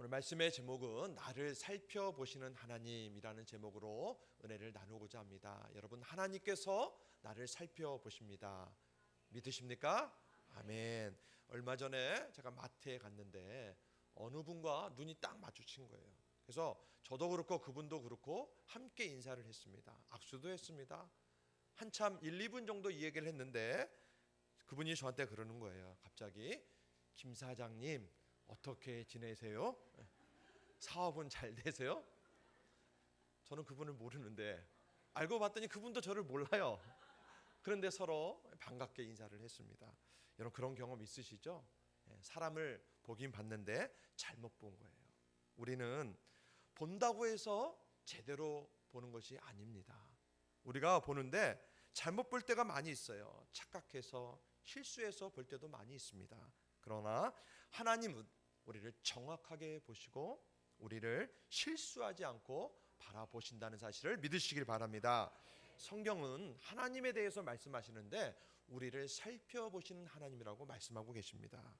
오늘 말씀의 제목은 나를 살펴보시는 하나님이라는 제목으로 은혜를 나누고자 합니다. 여러분, 하나님께서 나를 살펴보십니다. 믿으십니까? 아멘. 얼마 전에 제가 마트에 갔는데 어느 분과 눈이 딱 마주친 거예요. 그래서 저도 그렇고 그분도 그렇고 함께 인사를 했습니다. 악수도 했습니다. 한참 1, 2분 정도 이 얘기를 했는데 그분이 저한테 그러는 거예요. 갑자기 김 사장님 어떻게 지내세요? 사업은 잘 되세요? 저는 그분을 모르는데 알고 봤더니 그분도 저를 몰라요. 그런데 서로 반갑게 인사를 했습니다. 여러분, 그런 경험 있으시죠? 사람을 보긴 봤는데 잘못 본 거예요. 우리는 본다고 해서 제대로 보는 것이 아닙니다. 우리가 보는데 잘못 볼 때가 많이 있어요. 착각해서 실수해서 볼 때도 많이 있습니다. 그러나 하나님은 우리를 정확하게 보시고 우리를 실수하지 않고 바라보신다는 사실을 믿으시길 바랍니다. 성경은 하나님에 대해서 말씀하시는데 우리를 살펴보시는 하나님이라고 말씀하고 계십니다.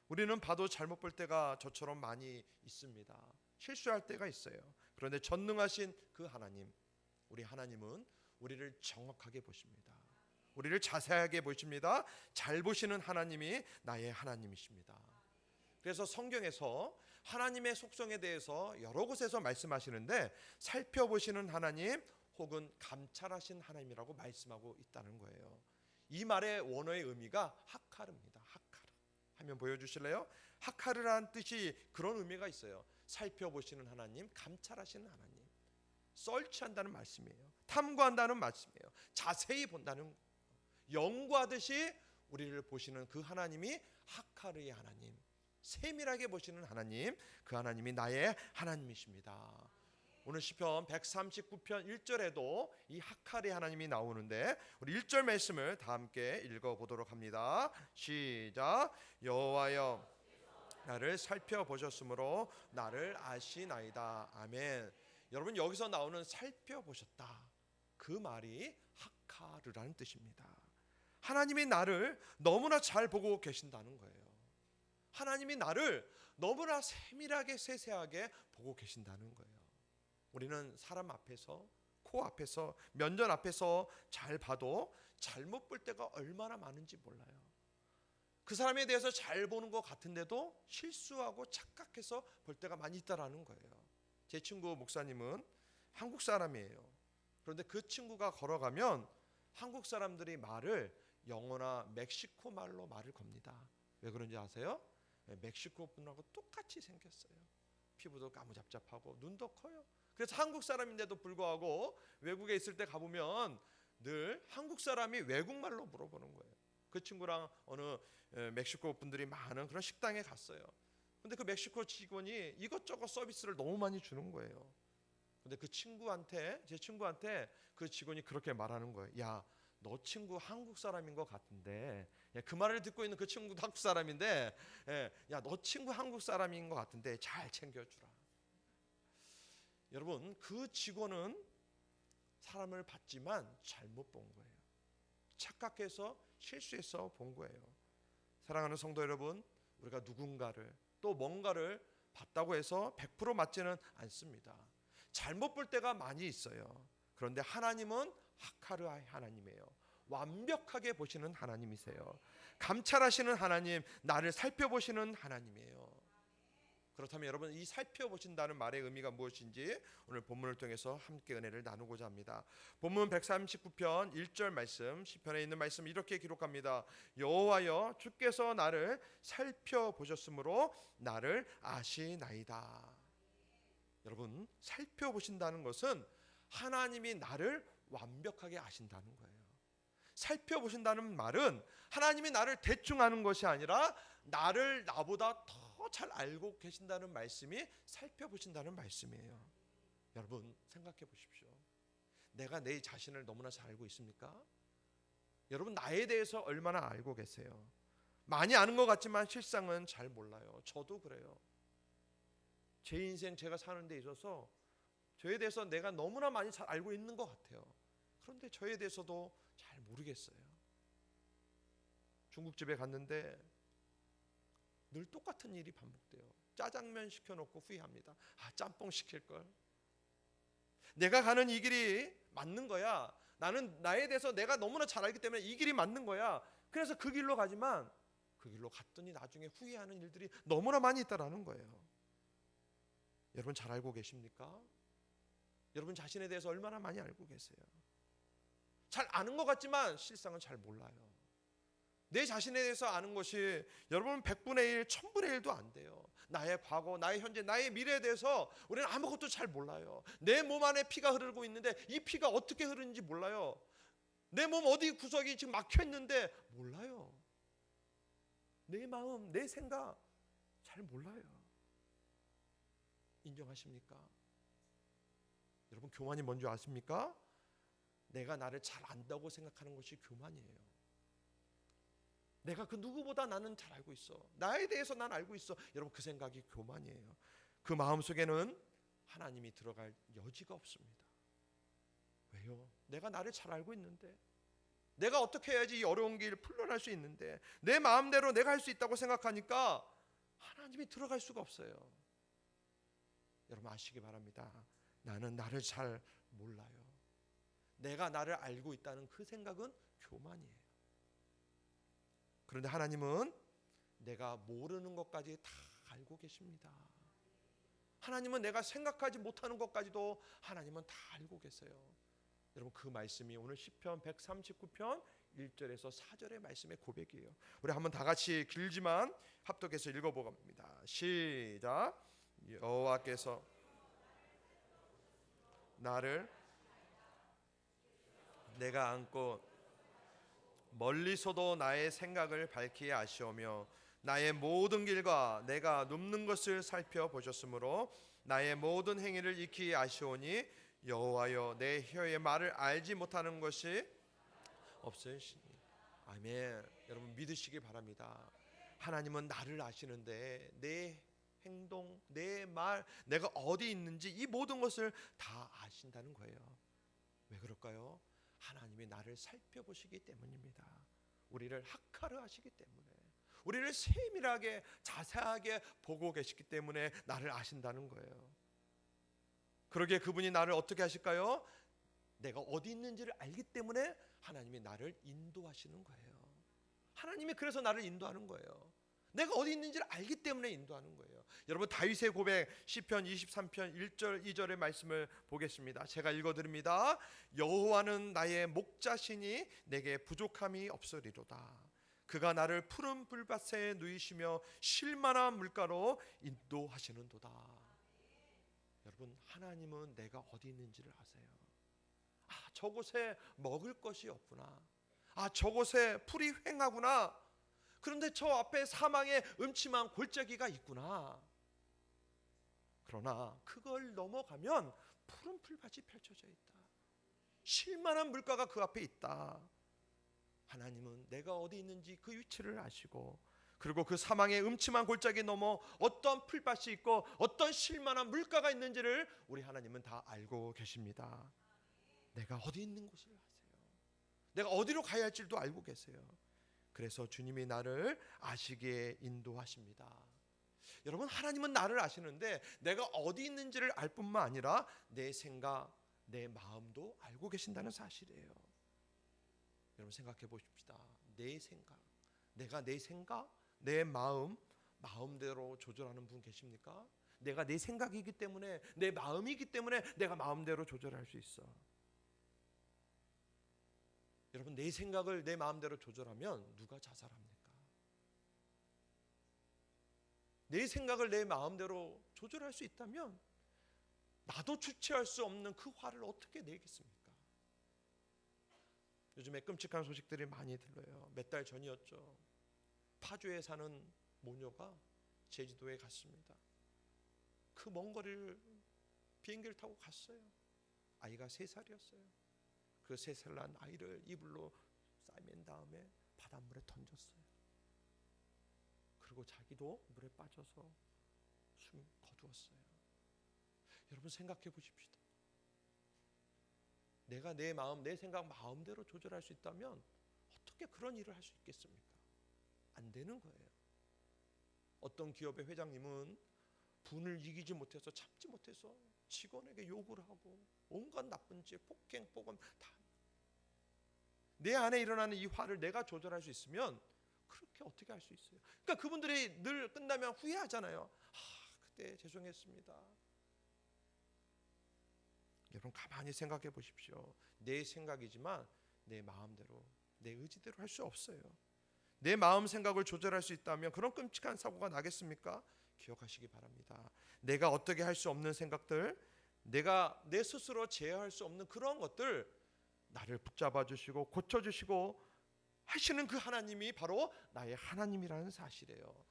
우리는 봐도 잘못 볼 때가 저처럼 많이 있습니다. 실수할 때가 있어요. 그런데 전능하신 그 하나님, 우리 하나님은 우리를 정확하게 보십니다. 우리를 자세하게 보십니다. 잘 보시는 하나님이 나의 하나님이십니다. 그래서 성경에서 하나님의 속성에 대해서 여러 곳에서 말씀하시는데 살펴보시는 하나님 혹은 감찰하신 하나님이라고 말씀하고 있다는 거예요. 이 말의 원어의 의미가 하카르입니다. 하카르. 화면 보여주실래요? 하카르라는 뜻이 그런 의미가 있어요. 살펴보시는 하나님, 감찰하시는 하나님. 서치한다는 말씀이에요. 탐구한다는 말씀이에요. 자세히 본다는, 연구하듯이 우리를 보시는 그 하나님이 하카르의 하나님, 세밀하게 보시는 하나님, 그 하나님이 나의 하나님이십니다. 오늘 시편 139편 1절에도 이 하카르의 하나님이 나오는데 우리 1절 말씀을 다 함께 읽어보도록 합니다. 시작. 여호와여 나를 살펴보셨으므로 나를 아시나이다. 아멘. 여러분, 여기서 나오는 살펴보셨다, 그 말이 하카르라는 뜻입니다. 하나님이 나를 너무나 잘 보고 계신다는 거예요. 하나님이 나를 너무나 세밀하게 세세하게 보고 계신다는 거예요. 우리는 사람 앞에서, 코 앞에서, 면전 앞에서 잘 봐도 잘못 볼 때가 얼마나 많은지 몰라요. 그 사람에 대해서 잘 보는 것 같은데도 실수하고 착각해서 볼 때가 많이 있다라는 거예요. 제 친구 목사님은 한국 사람이에요. 그런데 그 친구가 걸어가면 한국 사람들이 말을 영어나 멕시코 말로 말을 겁니다. 왜 그런지 아세요? 멕시코 분하고 똑같이 생겼어요. 피부도 까무잡잡하고 눈도 커요. 그래서 한국 사람인데도 불구하고 외국에 있을 때 가보면 늘 한국 사람이 외국말로 물어보는 거예요. 그 친구랑 어느 멕시코 분들이 많은 그런 식당에 갔어요. 근데 그 멕시코 직원이 이것저것 서비스를 너무 많이 주는 거예요. 근데 그 친구한테, 제 친구한테 그 직원이 그렇게 말하는 거예요. 야, 너 친구 한국 사람인 것 같은데, 그 말을 듣고 있는 그 친구도 한국 사람인데, 야, 너 친구 한국 사람인 것 같은데 잘 챙겨주라. 여러분, 그 직원은 사람을 봤지만 잘못 본 거예요. 착각해서 실수해서 본 거예요. 사랑하는 성도 여러분, 우리가 누군가를 또 뭔가를 봤다고 해서 100% 맞지는 않습니다. 잘못 볼 때가 많이 있어요. 그런데 하나님은 하카르의 하나님이에요. 완벽하게 보시는 하나님이세요. 감찰하시는 하나님, 나를 살펴보시는 하나님이에요. 그렇다면 여러분, 이 살펴보신다는 말의 의미가 무엇인지 오늘 본문을 통해서 함께 은혜를 나누고자 합니다. 본문 139편 1절 말씀, 시편에 있는 말씀 이렇게 기록합니다. 여호와여 주께서 나를 살펴보셨으므로 나를 아시나이다. 여러분, 살펴보신다는 것은 하나님이 나를 완벽하게 아신다는 거예요. 살펴보신다는 말은 하나님이 나를 대충 아는 것이 아니라 나를 나보다 더 잘 알고 계신다는 말씀이 살펴보신다는 말씀이에요. 여러분, 생각해 보십시오. 내가 내 자신을 너무나 잘 알고 있습니까? 여러분, 나에 대해서 얼마나 알고 계세요? 많이 아는 것 같지만 실상은 잘 몰라요. 저도 그래요. 제 인생, 제가 사는 데 있어서 저에 대해서 내가 너무나 많이 잘 알고 있는 것 같아요. 그런데 저에 대해서도 잘 모르겠어요. 중국집에 갔는데 늘 똑같은 일이 반복돼요. 짜장면 시켜놓고 후회합니다. 짬뽕 시킬걸. 내가 가는 이 길이 맞는 거야. 나는 나에 대해서 내가 너무나 잘 알기 때문에 이 길이 맞는 거야. 그래서 그 길로 가지만 그 길로 갔더니 나중에 후회하는 일들이 너무나 많이 있다라는 거예요. 여러분 잘 알고 계십니까? 여러분 자신에 대해서 얼마나 많이 알고 계세요? 잘 아는 것 같지만 실상은 잘 몰라요. 내 자신에 대해서 아는 것이 여러분 100분의 1, 1000분의 1도 안 돼요. 나의 과거, 나의 현재, 나의 미래에 대해서 우리는 아무것도 잘 몰라요. 내 몸 안에 피가 흐르고 있는데 이 피가 어떻게 흐르는지 몰라요. 내 몸 어디 구석이 지금 막혀 있는데 몰라요. 내 마음, 내 생각 잘 몰라요. 인정하십니까? 여러분 교만이 뭔지 아십니까? 내가 나를 잘 안다고 생각하는 것이 교만이에요. 내가 그 누구보다 나는 잘 알고 있어. 나에 대해서 난 알고 있어. 여러분 그 생각이 교만이에요. 그 마음속에는 하나님이 들어갈 여지가 없습니다. 왜요? 내가 나를 잘 알고 있는데, 내가 어떻게 해야지 이 어려운 길 풀려날 수 있는데, 내 마음대로 내가 할 수 있다고 생각하니까 하나님이 들어갈 수가 없어요. 여러분 아시기 바랍니다. 나는 나를 잘 몰라요. 내가 나를 알고 있다는 그 생각은 교만이에요. 그런데 하나님은 내가 모르는 것까지 다 알고 계십니다. 하나님은 내가 생각하지 못하는 것까지도 하나님은 다 알고 계세요. 여러분 그 말씀이 오늘 시편 139편 1절에서 4절의 말씀의 고백이에요. 우리 한번 다 같이 길지만 합독해서 읽어보갑니다. 시작. 여호와께서 나를 내가 안고 멀리서도 나의 생각을 밝히 아시오며 나의 모든 길과 내가 눕는 것을 살펴보셨으므로 나의 모든 행위를 익히 아시오니 여호와여 내 혀의 말을 알지 못하는 것이 없으시니. 아멘. 여러분 믿으시기 바랍니다. 하나님은 나를 아시는데 내 행동, 내 말, 내가 어디 있는지 이 모든 것을 다 아신다는 거예요. 왜 그럴까요? 하나님이 나를 살펴보시기 때문입니다. 우리를 학하르하시기 때문에, 우리를 세밀하게 자세하게 보고 계시기 때문에 나를 아신다는 거예요. 그러기에 그분이 나를 어떻게 하실까요? 내가 어디 있는지를 알기 때문에 하나님이 나를 인도하시는 거예요. 하나님이 그래서 나를 인도하는 거예요. 내가 어디 있는지를 알기 때문에 인도하는 거예요. 여러분 다윗의 고백 시편 23편 1절 2절의 말씀을 보겠습니다. 제가 읽어드립니다. 여호와는 나의 목자시니 내게 부족함이 없으리로다. 그가 나를 푸른 불밭에 누이시며 쉴만한 물가로 인도하시는도다. 여러분 하나님은 내가 어디 있는지를 아세요. 저곳에 먹을 것이 없구나. 저곳에 풀이 횡하구나. 그런데 저 앞에 사망의 음침한 골짜기가 있구나. 그러나 그걸 넘어가면 푸른 풀밭이 펼쳐져 있다. 쉴만한 물가가 그 앞에 있다. 하나님은 내가 어디 있는지 그 위치를 아시고, 그리고 그 사망의 음침한 골짜기 넘어 어떤 풀밭이 있고 어떤 쉴만한 물가가 있는지를 우리 하나님은 다 알고 계십니다. 내가 어디 있는 곳을 아세요. 내가 어디로 가야 할지도 알고 계세요. 그래서 주님이 나를 아시기에 인도하십니다. 여러분 하나님은 나를 아시는데 내가 어디 있는지를 알 뿐만 아니라 내 생각, 내 마음도 알고 계신다는 사실이에요. 여러분 생각해 보십시다. 내 생각, 내가 내 생각, 내 마음대로 조절하는 분 계십니까? 내가 내 생각이기 때문에, 내 마음이기 때문에 내가 마음대로 조절할 수 있어. 여러분 내 생각을 내 마음대로 조절하면 누가 자살합니까? 내 생각을 내 마음대로 조절할 수 있다면 나도 주체할 수 없는 그 화를 어떻게 내겠습니까? 요즘에 끔찍한 소식들이 많이 들려요. 몇 달 전이었죠. 파주에 사는 모녀가 제주도에 갔습니다. 그 먼 거리를 비행기를 타고 갔어요. 아이가 3살이었어요. 그 3살 난 아이를 이불로 싸맨 다음에 바닷물에 던졌어요. 그리고 자기도 물에 빠져서 숨 거두었어요. 여러분 생각해 보십시다. 내가 내 마음, 내 생각 마음대로 조절할 수 있다면 어떻게 그런 일을 할 수 있겠습니까? 안 되는 거예요. 어떤 기업의 회장님은 분을 이기지 못해서 참지 못해서 직원에게 욕을 하고 온갖 나쁜 짓, 폭행, 폭언 다. 내 안에 일어나는 이 화를 내가 조절할 수 있으면 그렇게 어떻게 할 수 있어요? 그러니까 그분들이 늘 끝나면 후회하잖아요. 그때 죄송했습니다. 여러분 가만히 생각해 보십시오. 내 생각이지만 내 마음대로, 내 의지대로 할 수 없어요. 내 마음 생각을 조절할 수 있다면 그런 끔찍한 사고가 나겠습니까? 기억하시기 바랍니다. 내가 어떻게 할 수 없는 생각들, 내가 내 스스로 제어할 수 없는 그런 것들 나를 붙잡아 주시고 고쳐 주시고 하시는 그 하나님이 바로 나의 하나님이라는 사실이에요.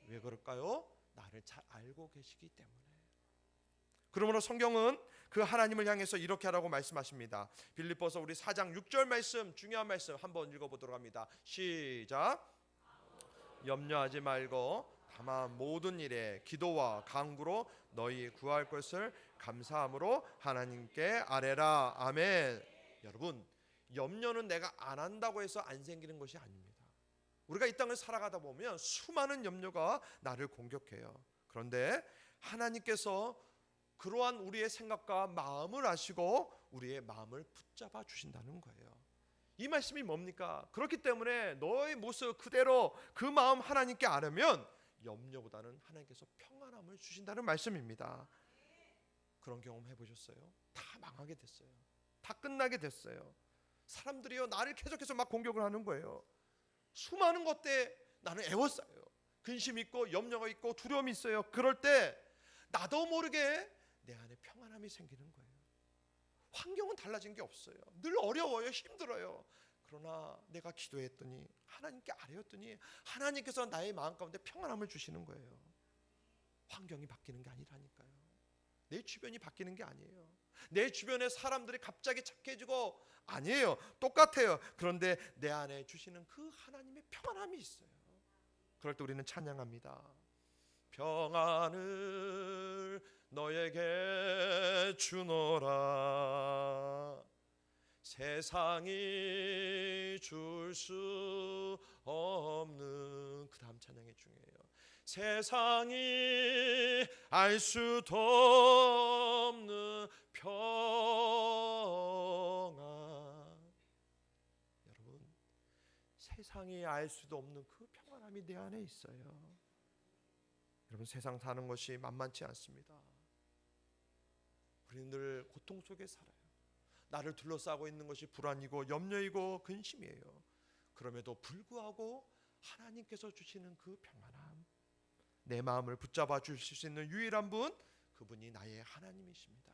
왜 그럴까요? 나를 잘 알고 계시기 때문에. 그러므로 성경은 그 하나님을 향해서 이렇게 하라고 말씀하십니다. 빌립보서 우리 4장 6절 말씀, 중요한 말씀 한번 읽어보도록 합니다. 시작. 염려하지 말고 다만 모든 일에 기도와 간구로 너희 구할 것을 감사함으로 하나님께 아뢰라. 아멘. 여러분, 염려는 내가 안 한다고 해서 안 생기는 것이 아닙니다. 우리가 이 땅을 살아가다 보면 수많은 염려가 나를 공격해요. 그런데 하나님께서 그러한 우리의 생각과 마음을 아시고 우리의 마음을 붙잡아 주신다는 거예요. 이 말씀이 뭡니까? 그렇기 때문에 너의 모습 그대로 그 마음 하나님께 아뢰면 염려보다는 하나님께서 평안함을 주신다는 말씀입니다. 그런 경험 해보셨어요? 다 망하게 됐어요. 다 끝나게 됐어요. 사람들이요 나를 계속해서 막 공격을 하는 거예요. 수많은 것 때문에 나는 애워싸요. 근심 있고 염려가 있고 두려움이 있어요. 그럴 때 나도 모르게 내 안에 평안함이 생기는 거예요. 환경은 달라진 게 없어요. 늘 어려워요. 힘들어요. 그러나 내가 기도했더니 하나님께 아뢰었더니 하나님께서 나의 마음 가운데 평안함을 주시는 거예요. 환경이 바뀌는 게 아니라니까요. 내 주변이 바뀌는 게 아니에요. 내 주변의 사람들이 갑자기 착해지고 아니에요. 똑같아요. 그런데 내 안에 주시는 그 하나님의 평안함이 있어요. 그럴 때 우리는 찬양합니다. 평안을 너에게 주노라. 세상이 줄 수 없는, 그 다음 찬양이 중요해요. 세상이 알 수도 없는 평안. 여러분, 세상이 알 수도 없는 그 평안함이 내 안에 있어요. 여러분, 세상 사는 것이 만만치 않습니다. 우리는 늘 고통 속에 살아요. 나를 둘러싸고 있는 것이 불안이고 염려이고 근심이에요. 그럼에도 불구하고 하나님께서 주시는 그 평안함, 내 마음을 붙잡아 주실 수 있는 유일한 분, 그분이 나의 하나님이십니다.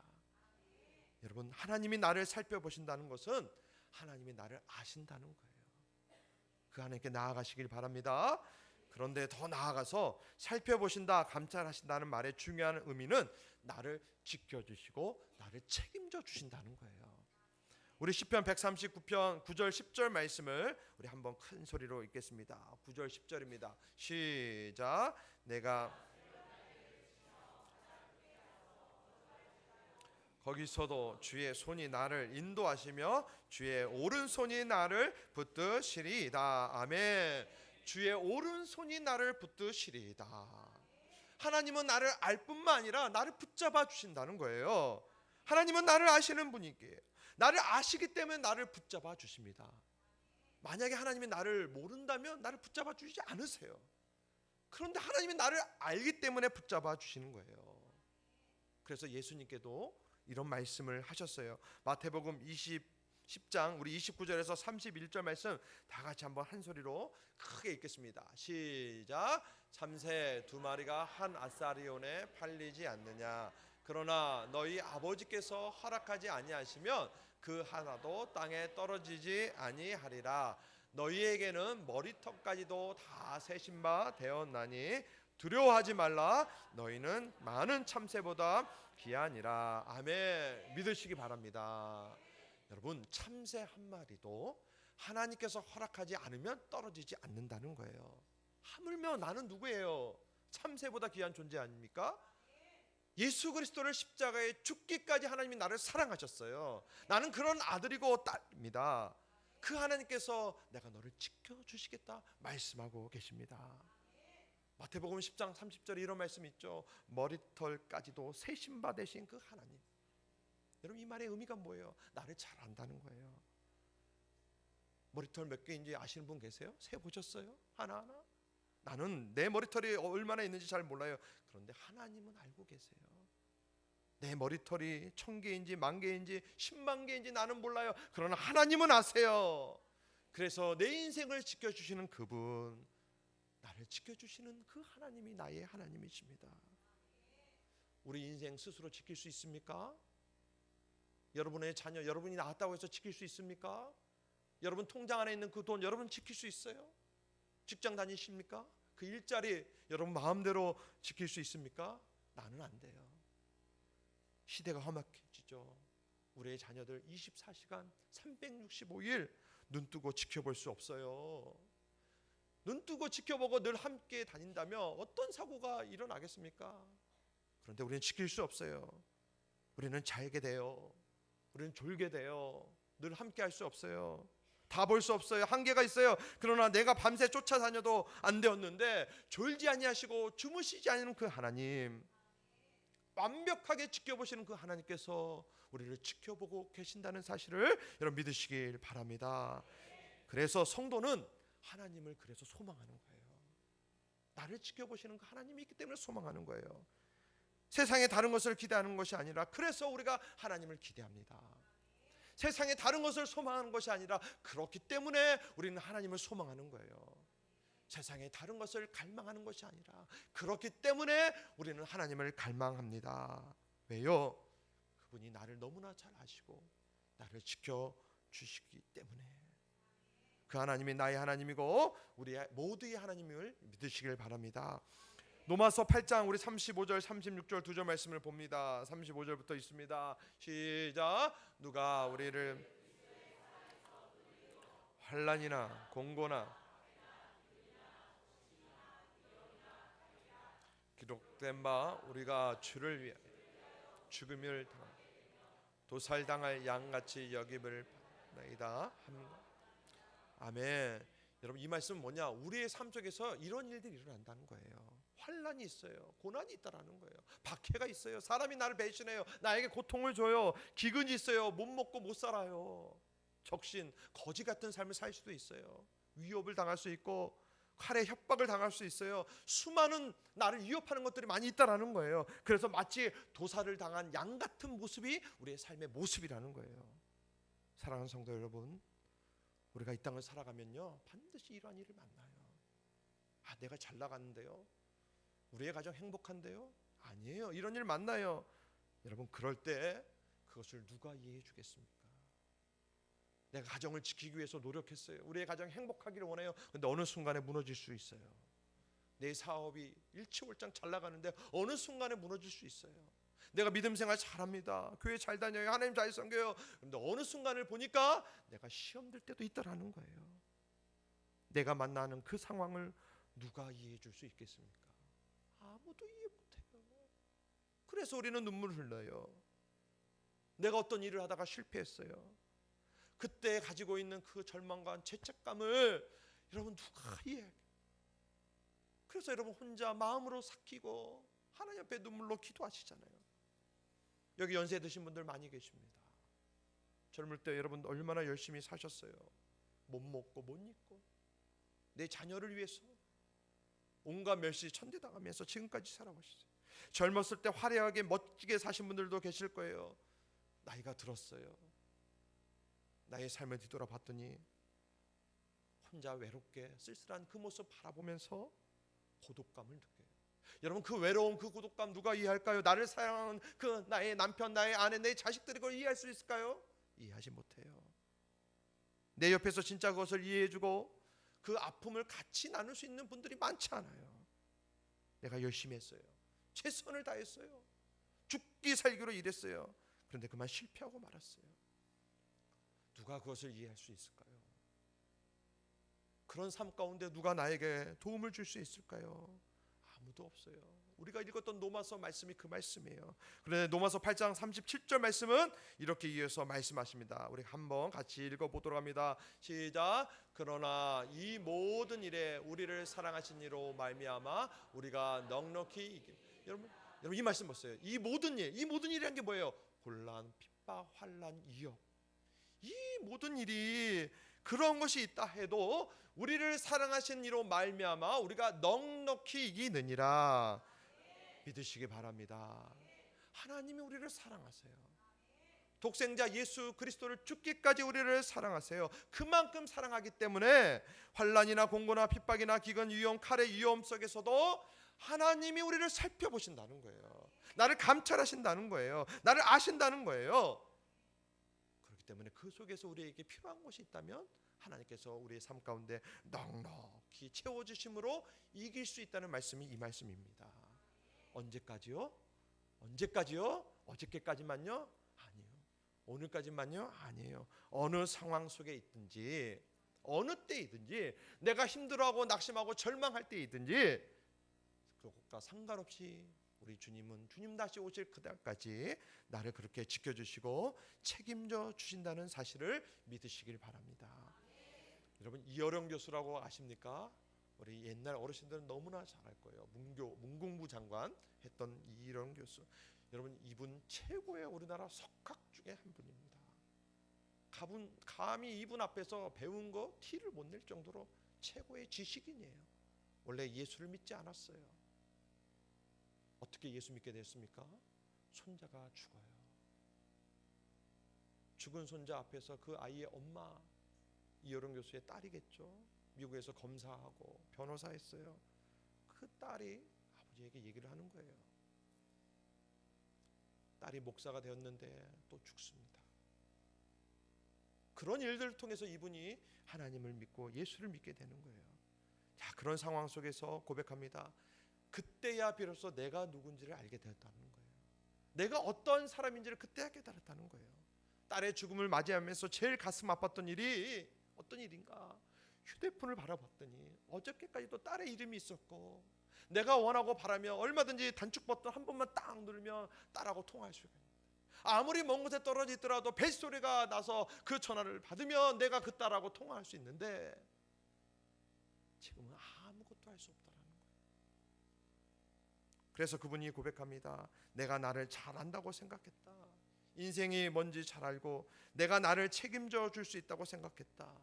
여러분, 하나님이 나를 살펴보신다는 것은 하나님이 나를 아신다는 거예요. 그 하나님께 나아가시길 바랍니다. 그런데 더 나아가서 살펴보신다, 감찰하신다는 말의 중요한 의미는 나를 지켜주시고 나를 책임져 주신다는 거예요. 우리 시편 139편 9절 10절 말씀을 우리 한번 큰 소리로 읽겠습니다. 9절 10절입니다. 시작. 내가 거기서도 주의 손이 나를 인도하시며 주의 오른손이 나를 붙드시리이다. 아멘. 주의 오른손이 나를 붙드시리이다. 하나님은 나를 알 뿐만 아니라 나를 붙잡아 주신다는 거예요. 하나님은 나를 아시는 분이기에 나를 아시기 때문에 나를 붙잡아 주십니다. 만약에 하나님이 나를 모른다면 나를 붙잡아 주시지 않으세요. 그런데 하나님이 나를 알기 때문에 붙잡아 주시는 거예요. 그래서 예수님께도 이런 말씀을 하셨어요. 마태복음 10장 우리 29절에서 31절 말씀 다 같이 한번 한 소리로 크게 읽겠습니다. 시작. 참새 두 마리가 한 아사리온에 팔리지 않느냐. 그러나 너희 아버지께서 허락하지 아니하시면 그 하나도 땅에 떨어지지 아니하리라. 너희에게는 머리털까지도 다 세신 바 되었나니 두려워하지 말라. 너희는 많은 참새보다 귀하니라. 아멘. 믿으시기 바랍니다. 여러분, 참새 한 마리도 하나님께서 허락하지 않으면 떨어지지 않는다는 거예요. 하물며 나는 누구예요? 참새보다 귀한 존재 아닙니까? 예수 그리스도를 십자가에 죽기까지 하나님이 나를 사랑하셨어요. 나는 그런 아들이고 딸입니다. 그 하나님께서 내가 너를 지켜주시겠다 말씀하고 계십니다. 마태복음 10장 30절에 이런 말씀이 있죠. 머리털까지도 세심바 되신 그 하나님. 여러분 이 말의 의미가 뭐예요? 나를 잘 안다는 거예요. 머리털 몇 개인지 아시는 분 계세요? 세 보셨어요? 하나하나? 나는 내 머리털이 얼마나 있는지 잘 몰라요. 그런데 하나님은 알고 계세요. 내 머리털이 1000개인지 10,000개인지 10만 개인지 나는 몰라요. 그러나 하나님은 아세요. 그래서 내 인생을 지켜주시는 그분, 나를 지켜주시는 그 하나님이 나의 하나님이십니다. 우리 인생 스스로 지킬 수 있습니까? 여러분의 자녀, 여러분이 낳았다고 해서 지킬 수 있습니까? 여러분 통장 안에 있는 그 돈 여러분 지킬 수 있어요? 직장 다니십니까? 그 일자리 여러분 마음대로 지킬 수 있습니까? 나는 안 돼요. 시대가 험악해지죠. 우리의 자녀들 24시간 365일 눈뜨고 지켜볼 수 없어요. 눈뜨고 지켜보고 늘 함께 다닌다면 어떤 사고가 일어나겠습니까? 그런데 우리는 지킬 수 없어요. 우리는 잘게 돼요. 우리는 졸게 돼요. 늘 함께 할 수 없어요. 다 볼 수 없어요. 한계가 있어요. 그러나 내가 밤새 쫓아다녀도 안 되었는데 졸지 아니하시고 주무시지 않는 그 하나님, 완벽하게 지켜보시는 그 하나님께서 우리를 지켜보고 계신다는 사실을 여러분 믿으시길 바랍니다. 그래서 성도는 하나님을 그래서 소망하는 거예요. 나를 지켜보시는 그 하나님이 있기 때문에 소망하는 거예요. 세상의 다른 것을 기대하는 것이 아니라 그래서 우리가 하나님을 기대합니다. 세상의 다른 것을 소망하는 것이 아니라 그렇기 때문에 우리는 하나님을 소망하는 거예요. 세상의 다른 것을 갈망하는 것이 아니라 그렇기 때문에 우리는 하나님을 갈망합니다. 왜요? 그분이 나를 너무나 잘 아시고 나를 지켜주시기 때문에. 그 하나님이 나의 하나님이고 우리 모두의 하나님을 믿으시길 바랍니다. 로마서 8장 우리 35절 36절 두 절 말씀을 봅니다. 35절부터 있습니다. 시작. 누가 우리를 환난이나 공고나 기록된 바 우리가 주를 위해 죽음을 당하 도살당할 양같이 여김을 받나이다. 아멘. 여러분 이 말씀은 뭐냐? 우리의 삶 속에서 이런 일들이 일어난다는 거예요. 환난이 있어요. 고난이 있다라는 거예요. 박해가 있어요. 사람이 나를 배신해요. 나에게 고통을 줘요. 기근이 있어요. 못 먹고 못 살아요. 적신, 거지 같은 삶을 살 수도 있어요. 위협을 당할 수 있고 칼에 협박을 당할 수 있어요. 수많은 나를 위협하는 것들이 많이 있다라는 거예요. 그래서 마치 도살을 당한 양 같은 모습이 우리의 삶의 모습이라는 거예요. 사랑하는 성도 여러분, 우리가 이 땅을 살아가면요 반드시 이러한 일을 만나요. 아, 내가 잘 나갔는데요, 우리의 가정 행복한데요? 아니에요. 이런 일 만나요. 여러분 그럴 때 그것을 누가 이해해 주겠습니까? 내가 가정을 지키기 위해서 노력했어요. 우리의 가정 행복하기를 원해요. 근데 어느 순간에 무너질 수 있어요. 내 사업이 일치월장 잘 나가는데 어느 순간에 무너질 수 있어요. 내가 믿음 생활 잘합니다. 교회 잘 다녀요. 하나님 잘 섬겨요. 그런데 어느 순간을 보니까 내가 시험 들 때도 있다라는 거예요. 내가 만나는 그 상황을 누가 이해해 줄 수 있겠습니까? 아무도 이해 못해요. 그래서 우리는 눈물을 흘려요. 내가 어떤 일을 하다가 실패했어요. 그때 가지고 있는 그 절망과 죄책감을 여러분 누가 이해해? 그래서 여러분 혼자 마음으로 삭히고 하나님 앞에 눈물로 기도하시잖아요. 여기 연세 드신 분들 많이 계십니다. 젊을 때 여러분 얼마나 열심히 사셨어요. 못 먹고 못 입고 내 자녀를 위해서 온갖 멸시 천대당하면서 지금까지 살아오셨어요. 젊었을 때 화려하게 멋지게 사신 분들도 계실 거예요. 나이가 들었어요. 나의 삶을 뒤돌아봤더니 혼자 외롭게 쓸쓸한 그 모습 바라보면서 고독감을 느껴요. 여러분 그 외로움, 그 고독감 누가 이해할까요? 나를 사랑하는 그 나의 남편, 나의 아내, 내 자식들이 그걸 이해할 수 있을까요? 이해하지 못해요. 내 옆에서 진짜 그것을 이해해주고 그 아픔을 같이 나눌 수 있는 분들이 많지 않아요. 내가 열심히 했어요. 최선을 다했어요. 죽기 살기로 일했어요. 그런데 그만 실패하고 말았어요. 누가 그것을 이해할 수 있을까요? 그런 삶 가운데 누가 나에게 도움을 줄 수 있을까요? 아무도 없어요. 우리가 읽었던 로마서 말씀이 그 말씀이에요. 그런데 로마서 8장 37절 말씀은 이렇게 이어서 말씀하십니다. 우리 한번 같이 읽어보도록 합니다. 시작. 그러나 이 모든 일에 우리를 사랑하신 이로 말미암아 우리가 넉넉히 이기. 여러분 이 말씀 보세요. 이 모든 일이란 게 뭐예요? 곤란, 핍박, 환난, 위협. 이 모든 일이 그런 것이 있다 해도 우리를 사랑하신 이로 말미암아 우리가 넉넉히 이기느니라 믿으시기 바랍니다. 하나님이 우리를 사랑하세요. 독생자 예수 그리스도를 죽기까지 우리를 사랑하세요. 그만큼 사랑하기 때문에 환난이나 공고나 핍박이나 기근, 위험, 칼의 위험 속에서도 하나님이 우리를 살펴보신다는 거예요. 나를 감찰하신다는 거예요. 나를 아신다는 거예요. 그렇기 때문에 그 속에서 우리에게 필요한 것이 있다면 하나님께서 우리의 삶 가운데 넉넉히 채워주심으로 이길 수 있다는 말씀이 이 말씀입니다. 언제까지요? 어저께까지만요? 아니요. 오늘까지만요? 아니에요. 어느 상황 속에 있든지 어느 때이든지 내가 힘들어하고 낙심하고 절망할 때이든지 그것과 상관없이 우리 주님은 주님 다시 오실 그날까지 나를 그렇게 지켜주시고 책임져 주신다는 사실을 믿으시길 바랍니다. 여러분 이어령 교수라고 아십니까? 우리 옛날 어르신들은 너무나 잘 알 거예요. 문공부 장관 했던 이어령 교수. 여러분 이분 최고의 우리나라 석학 중에 한 분입니다. 감히 이분 앞에서 배운 거 티를 못 낼 정도로 최고의 지식인이에요. 원래 예수를 믿지 않았어요. 어떻게 예수 믿게 됐습니까? 손자가 죽어요. 죽은 손자 앞에서 그 아이의 엄마 이어령 교수의 딸이겠죠. 미국에서 검사하고 변호사 했어요. 그 딸이 아버지에게 얘기를 하는 거예요. 딸이 목사가 되었는데 또 죽습니다. 그런 일들을 통해서 이분이 하나님을 믿고 예수를 믿게 되는 거예요. 자, 그런 상황 속에서 고백합니다. 그때야 비로소 내가 누군지를 알게 되었다는 거예요. 내가 어떤 사람인지를 그때야 깨달았다는 거예요. 딸의 죽음을 맞이하면서 제일 가슴 아팠던 일이 어떤 일인가? 휴대폰을 바라봤더니 어저께까지도 딸의 이름이 있었고 내가 원하고 바라며 얼마든지 단축 버튼 한 번만 딱 누르면 딸하고 통화할 수가 있는 거예요. 아무리 먼 곳에 떨어져 있더라도 벨소리가 나서 그 전화를 받으면 내가 그 딸하고 통화할 수 있는데 지금은 아무것도 할 수 없다라는 거예요. 그래서 그분이 고백합니다. 내가 나를 잘 안다고 생각했다. 인생이 뭔지 잘 알고 내가 나를 책임져 줄 수 있다고 생각했다.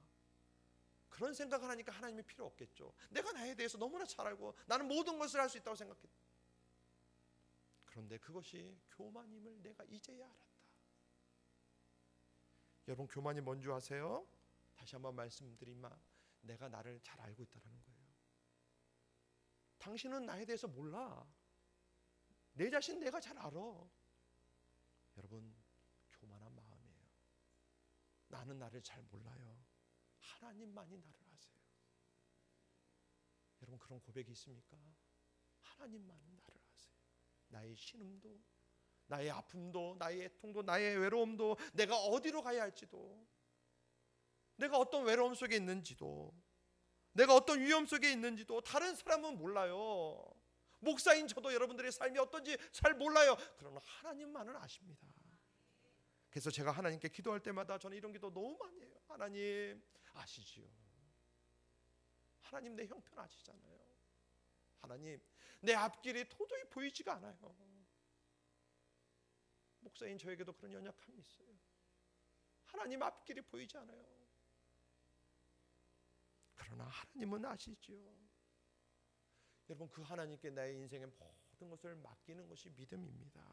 그런 생각을 하니까 하나님이 필요 없겠죠. 내가 나에 대해서 너무나 잘 알고 나는 모든 것을 할 수 있다고 생각했다. 그런데 그것이 교만임을 내가 이제야 알았다. 여러분 교만이 뭔지 아세요? 다시 한번 말씀드리면 내가 나를 잘 알고 있다는 거예요. 당신은 나에 대해서 몰라. 내 자신 내가 잘 알아. 여러분 교만한 마음이에요. 나는 나를 잘 몰라요. 하나님만이 나를 아세요. 여러분 그런 고백이 있습니까? 하나님만은 나를 아세요. 나의 신음도, 나의 아픔도, 나의 애통도, 나의 외로움도, 내가 어디로 가야 할지도, 내가 어떤 외로움 속에 있는지도, 내가 어떤 위험 속에 있는지도 다른 사람은 몰라요. 목사인 저도 여러분들의 삶이 어떤지 잘 몰라요. 그러나 하나님만은 아십니다. 그래서 제가 하나님께 기도할 때마다 저는 이런 기도 너무 많이 해요. 하나님 아시지요. 하나님 내 형편 아시잖아요. 하나님 내 앞길이 도저히 보이지가 않아요. 목사인 저에게도 그런 연약함이 있어요. 하나님 앞길이 보이지 않아요. 그러나 하나님은 아시지요. 여러분 그 하나님께 나의 인생의 모든 것을 맡기는 것이 믿음입니다.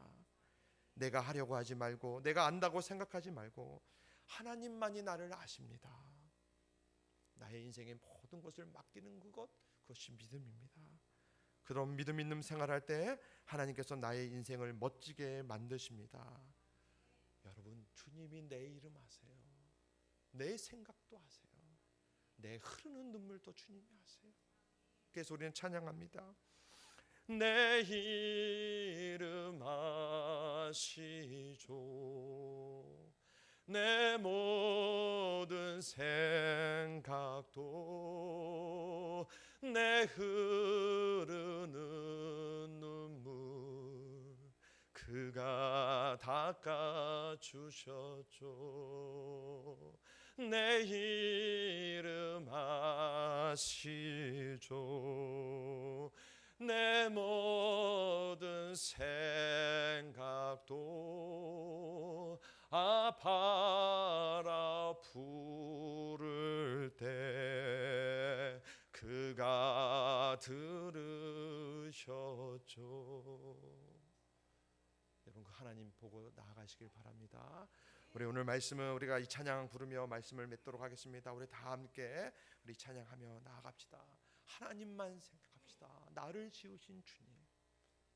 내가 하려고 하지 말고 내가 안다고 생각하지 말고 하나님만이 나를 아십니다. 나의 인생의 모든 것을 맡기는 그것이 믿음입니다. 그런 믿음 있는 생활할 때 하나님께서 나의 인생을 멋지게 만드십니다. 여러분 주님이 내 이름 아세요. 내 생각도 아세요. 내 흐르는 눈물도 주님이 아세요. 그래서 우리는 찬양합니다. 내 이름 아시죠. 내 모든 생각도 내 흐르는 그가 닦아주셨죠. 내 이름 아시죠. 내 모든 생각도 아파라 부를 때 그가 들으셨죠. 여러분, 그 하나님 보고 나아가시길 바랍니다. 우리 오늘 말씀은 우리가 이 찬양 부르며 말씀을 맺도록 하겠습니다. 우리 다 함께 우리 찬양하며 나아갑시다. 하나님만 생각합시다. 나를 지으신 주님,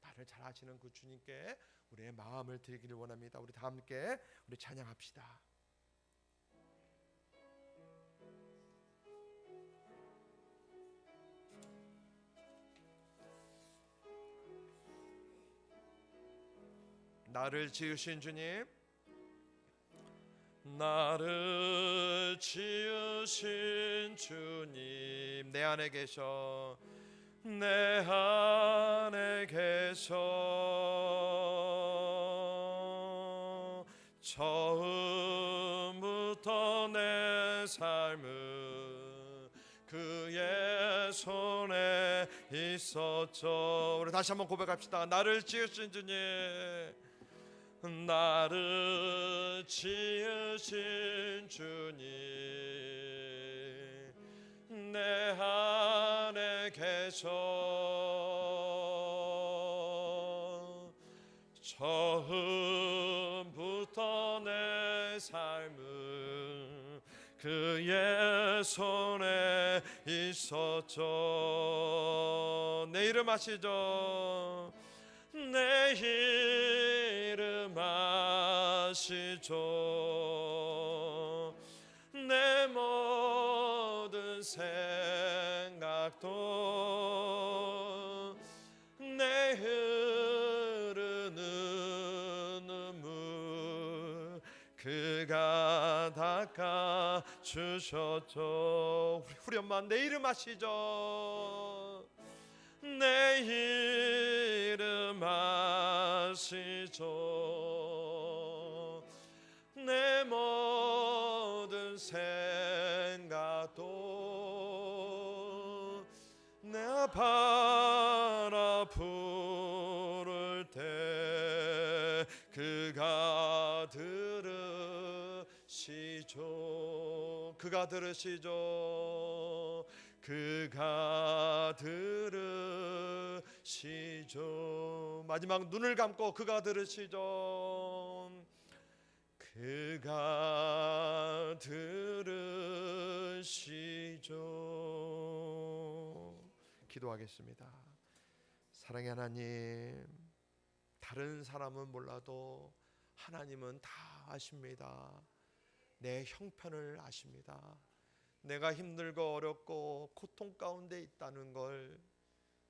나를 잘 아시는 그 주님께 우리의 마음을 드리기를 원합니다. 우리 다 함께 우리 찬양합시다. 나를 지으신 주님, 나를 지으신 주님, 내 안에 계셔, 내 안에 계셔. 처음부터 내 삶은 그의 손에 있었죠. 우리 다시 한번 고백합시다. 나를 지으신 주님, 나를 지으신 주님, 내 안에 계셔. 처음부터 내 삶은 그의 손에 있었죠. 내 이름 아시죠? 내 이름 아시죠. 내 모든 생각도 내 흐르는 눈물 그가 닦아주셨죠. 우리 엄마 내 이름 아시죠? 내 이름 아시죠. 내 모든 생각도 내 바라 부를 때 그가 들으시죠. 그가 들으시죠. 그가 들으시죠. 마지막 눈을 감고 그가 들으시죠. 그가 들으시죠. 기도하겠습니다. 사랑의 하나님, 다른 사람은 몰라도 하나님은 다 아십니다. 내 형편을 아십니다. 내가 힘들고 어렵고 고통 가운데 있다는 걸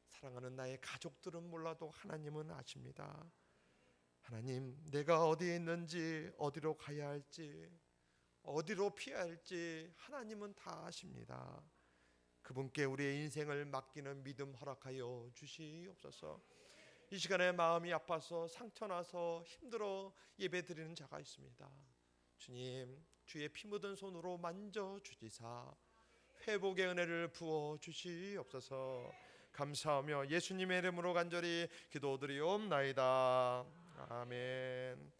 사랑하는 나의 가족들은 몰라도 하나님은 아십니다. 하나님, 내가 어디에 있는지, 어디로 가야 할지, 어디로 피해야 할지 하나님은 다 아십니다. 그분께 우리의 인생을 맡기는 믿음 허락하여 주시옵소서. 이 시간에 마음이 아파서 상처나서 힘들어 예배드리는 자가 있습니다. 주님, 주의 피 묻은 손으로 만져주시사 회복의 은혜를 부어 주시옵소서. 감사하며 예수님의 이름으로 간절히 기도드리옵나이다. 아멘.